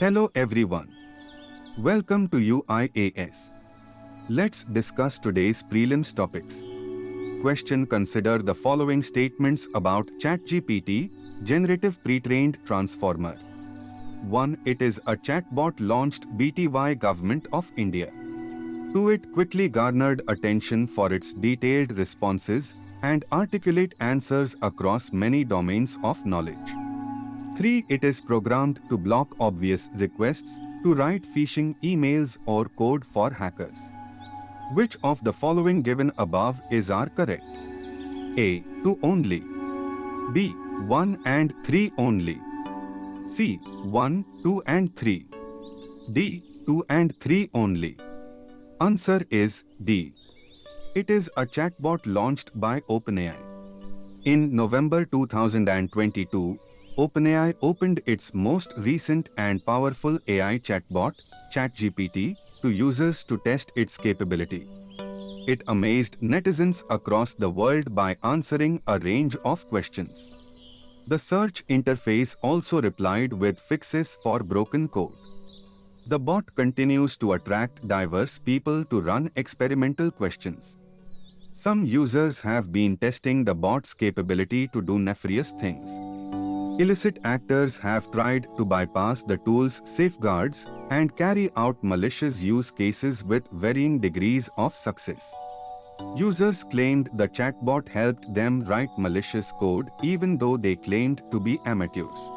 Hello everyone. Welcome to UIAS. Let's discuss today's prelims topics. Question: Consider the following statements about ChatGPT, Generative Pre-trained Transformer. 1. It is a chatbot launched by Government of India. 2. It quickly garnered attention for its detailed responses and articulate answers across many domains of knowledge. 3. It is programmed to block obvious requests to write phishing emails or code for hackers. Which of the following given above are correct? A. 2 only. B. 1 and 3 only. C. 1, 2 and 3. D. 2 and 3 only. Answer is D. It is a chatbot launched by OpenAI. In November 2022, OpenAI opened its most recent and powerful AI chatbot, ChatGPT, to users to test its capability. It amazed netizens across the world by answering a range of questions. The search interface also replied with fixes for broken code. The bot continues to attract diverse people to run experimental questions. Some users have been testing the bot's capability to do nefarious things. Illicit actors have tried to bypass the tool's safeguards and carry out malicious use cases with varying degrees of success. Users claimed the chatbot helped them write malicious code even though they claimed to be amateurs.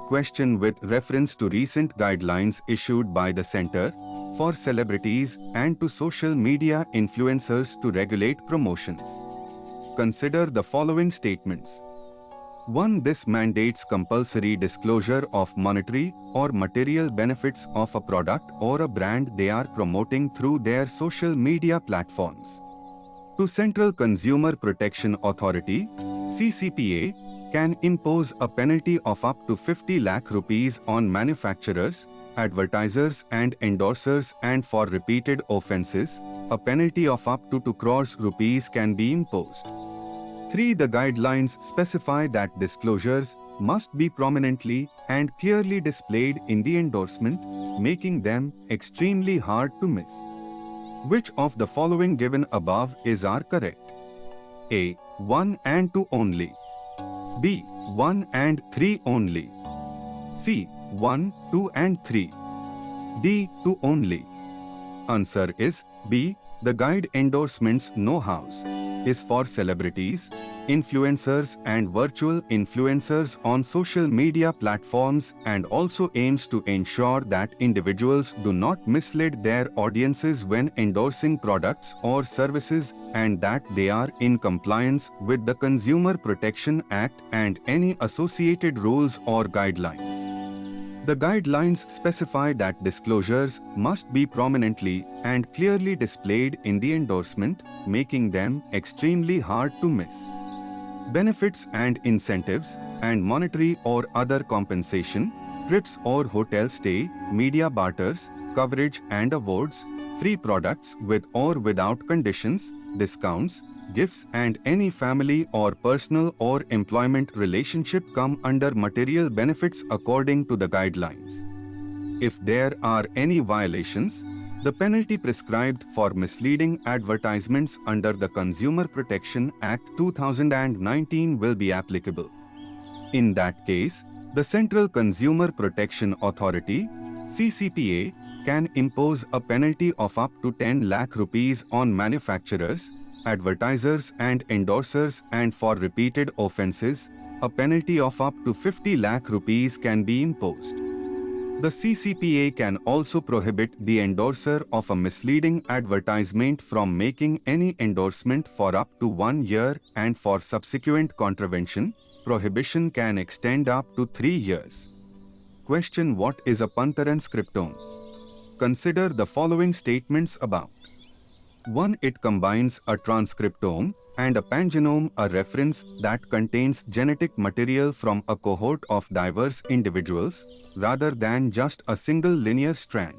Question: With reference to recent guidelines issued by the Center for Celebrities and to social media influencers to regulate promotions. Consider the following statements. 1. This mandates compulsory disclosure of monetary or material benefits of a product or a brand they are promoting through their social media platforms. 2. Central Consumer Protection Authority (CCPA) can impose a penalty of up to 50 lakh rupees on manufacturers, advertisers and endorsers, and for repeated offences, a penalty of up to 2 crores rupees can be imposed. 3. The guidelines specify that disclosures must be prominently and clearly displayed in the endorsement, making them extremely hard to miss. Which of the following given above are correct? A. 1 and 2 only. B. 1 and 3 only. C. 1, 2 and 3. D. 2 only. Answer is B. The guide endorsements know-hows is for celebrities, influencers and virtual influencers on social media platforms and also aims to ensure that individuals do not mislead their audiences when endorsing products or services and that they are in compliance with the Consumer Protection Act and any associated rules or guidelines. The guidelines specify that disclosures must be prominently and clearly displayed in the endorsement, making them extremely hard to miss. Benefits and incentives, and monetary or other compensation, trips or hotel stay, media barters, coverage and awards, free products with or without conditions, discounts, gifts and any family or personal or employment relationship come under material benefits according to the guidelines. If there are any violations, the penalty prescribed for misleading advertisements under the Consumer Protection Act 2019 will be applicable. In that case, the Central Consumer Protection Authority (CCPA) can impose a penalty of up to 10 lakh rupees on manufacturers, advertisers and endorsers, and for repeated offences, a penalty of up to 50 lakh rupees can be imposed. The CCPA can also prohibit the endorser of a misleading advertisement from making any endorsement for up to 1 year, and for subsequent contravention, prohibition can extend up to 3 years. Question: What is a pantranscriptome? Consider the following statements about. 1. It combines a transcriptome and a pangenome, a reference that contains genetic material from a cohort of diverse individuals, rather than just a single linear strand.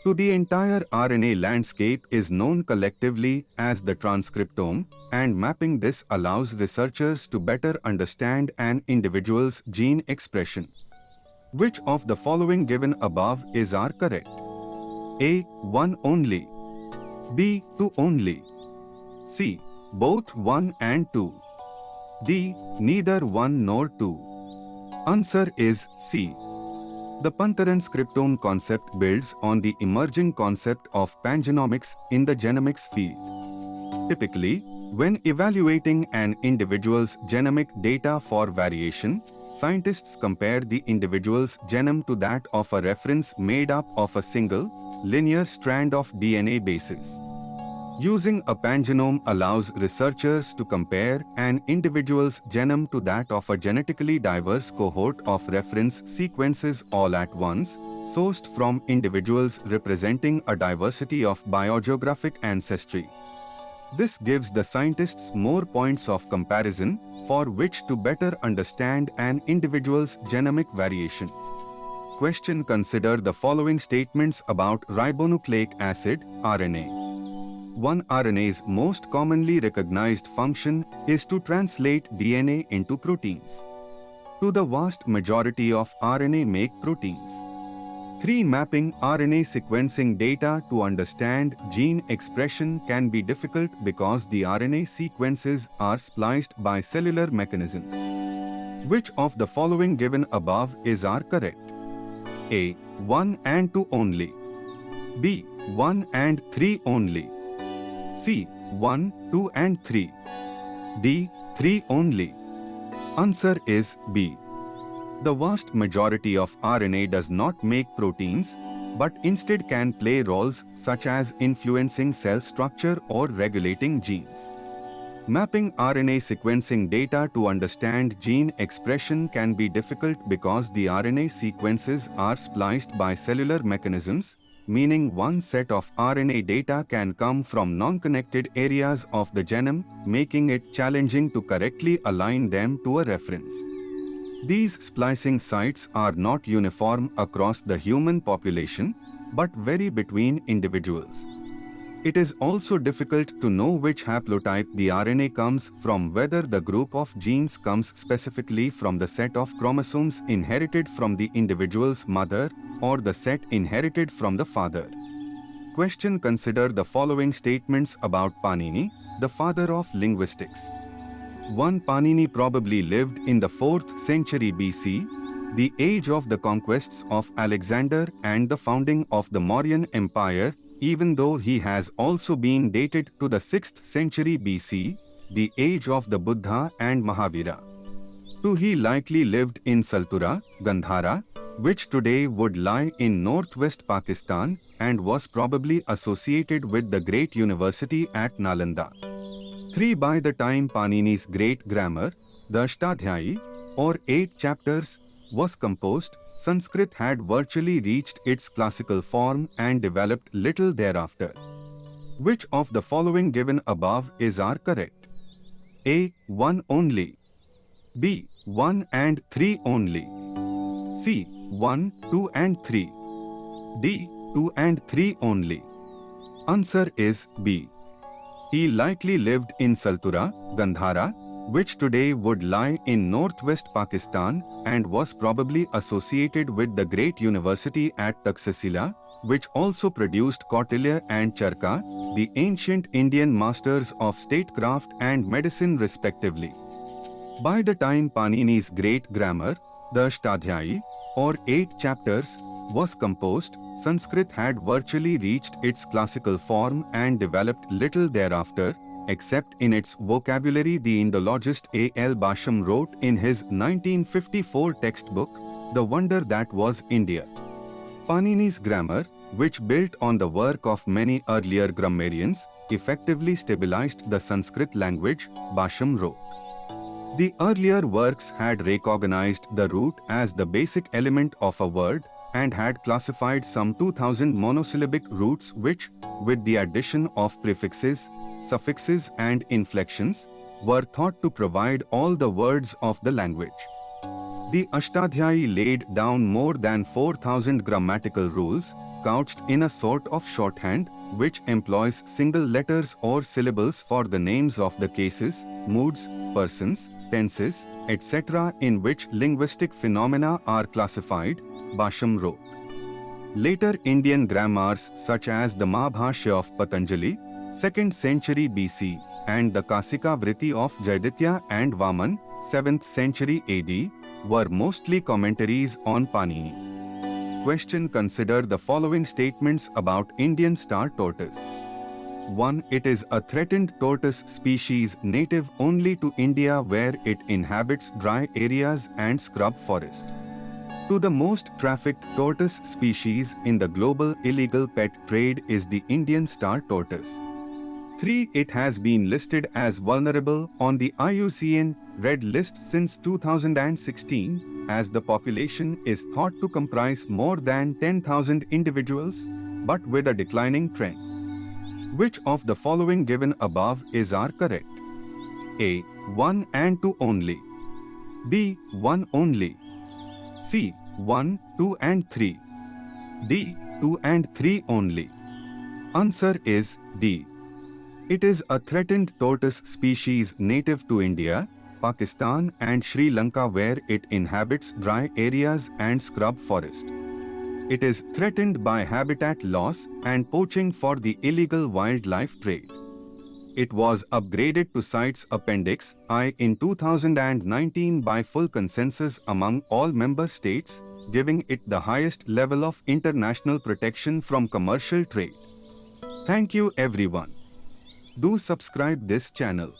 2. The entire RNA landscape is known collectively as the transcriptome, and mapping this allows researchers to better understand an individual's gene expression. Which of the following given above is are correct? A. 1 only. B. 2 only. C. Both 1 and 2. D. Neither 1 nor 2. Answer is C. The pantranscriptome concept builds on the emerging concept of pangenomics in the genomics field. Typically, when evaluating an individual's genomic data for variation, scientists compare the individual's genome to that of a reference made up of a single, linear strand of DNA bases. Using a pangenome allows researchers to compare an individual's genome to that of a genetically diverse cohort of reference sequences all at once, sourced from individuals representing a diversity of biogeographic ancestry. This gives the scientists more points of comparison for which to better understand an individual's genomic variation. Question: consider the following statements about ribonucleic acid, RNA. 1. RNA's most commonly recognized function is to translate DNA into proteins. 2. The vast majority of RNA make proteins. 3. Mapping RNA sequencing data to understand gene expression can be difficult because the RNA sequences are spliced by cellular mechanisms. Which of the following given above is are correct? A. 1 and 2 only. B. 1 and 3 only. C. 1, 2 and 3. D. 3 only. Answer is B. The vast majority of RNA does not make proteins, but instead can play roles such as influencing cell structure or regulating genes. Mapping RNA sequencing data to understand gene expression can be difficult because the RNA sequences are spliced by cellular mechanisms, meaning one set of RNA data can come from non-connected areas of the genome, making it challenging to correctly align them to a reference. These splicing sites are not uniform across the human population, but vary between individuals. It is also difficult to know which haplotype the RNA comes from, whether the group of genes comes specifically from the set of chromosomes inherited from the individual's mother or the set inherited from the father. Question: consider the following statements about Panini, the father of linguistics. 1. Panini probably lived in the 4th century BC, the age of the conquests of Alexander and the founding of the Mauryan Empire, even though he has also been dated to the 6th century BC, the age of the Buddha and Mahavira. 2. He likely lived in Saltura, Gandhara, which today would lie in northwest Pakistan, and was probably associated with the great university at Nalanda. 3. By the time Panini's great grammar, the Ashtadhyayi, or 8 chapters, was composed, Sanskrit had virtually reached its classical form and developed little thereafter. Which of the following given above is are correct? A. 1 only. B. 1 and 3 only. C. 1, 2 and 3. D. 2 and 3 only. Answer is B. He likely lived in Saltura, Gandhara, which today would lie in northwest Pakistan, and was probably associated with the great university at Taxila, which also produced Kautilya and Charka, the ancient Indian masters of statecraft and medicine respectively. By the time Panini's great grammar, the Ashtadhyayi, or 8 chapters, was composed, Sanskrit had virtually reached its classical form and developed little thereafter, except in its vocabulary. The Indologist A. L. Basham wrote in his 1954 textbook, The Wonder That Was India. Panini's grammar, which built on the work of many earlier grammarians, effectively stabilized the Sanskrit language, Basham wrote. The earlier works had recognized the root as the basic element of a word, and had classified some 2000 monosyllabic roots which, with the addition of prefixes, suffixes and inflections, were thought to provide all the words of the language. The Ashtadhyayi laid down more than 4000 grammatical rules, couched in a sort of shorthand, which employs single letters or syllables for the names of the cases, moods, persons, tenses, etc., in which linguistic phenomena are classified, Basham wrote. Later Indian grammars such as the Mahabhashya of Patanjali, 2nd century BC, and the Kasika Vritti of Jayaditya and Vaman, 7th century AD, were mostly commentaries on Panini. Question: consider the following statements about Indian star tortoise. 1. It is a threatened tortoise species native only to India where it inhabits dry areas and scrub forest. 2. The most trafficked tortoise species in the global illegal pet trade is the Indian star tortoise. 3. It has been listed as vulnerable on the IUCN Red List since 2016, as the population is thought to comprise more than 10,000 individuals, but with a declining trend. Which of the following given above are correct? A. 1 and 2 only. B. 1 only. C. 1, 2 and 3. D. 2 and 3 only. Answer is D. It is a threatened tortoise species native to India, Pakistan and Sri Lanka where it inhabits dry areas and scrub forest. It is threatened by habitat loss and poaching for the illegal wildlife trade. It was upgraded to CITES Appendix I in 2019 by full consensus among all member states, giving it the highest level of international protection from commercial trade. Thank you everyone. Do subscribe this channel.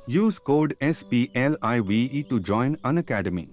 Use code SPLIVE to join Unacademy.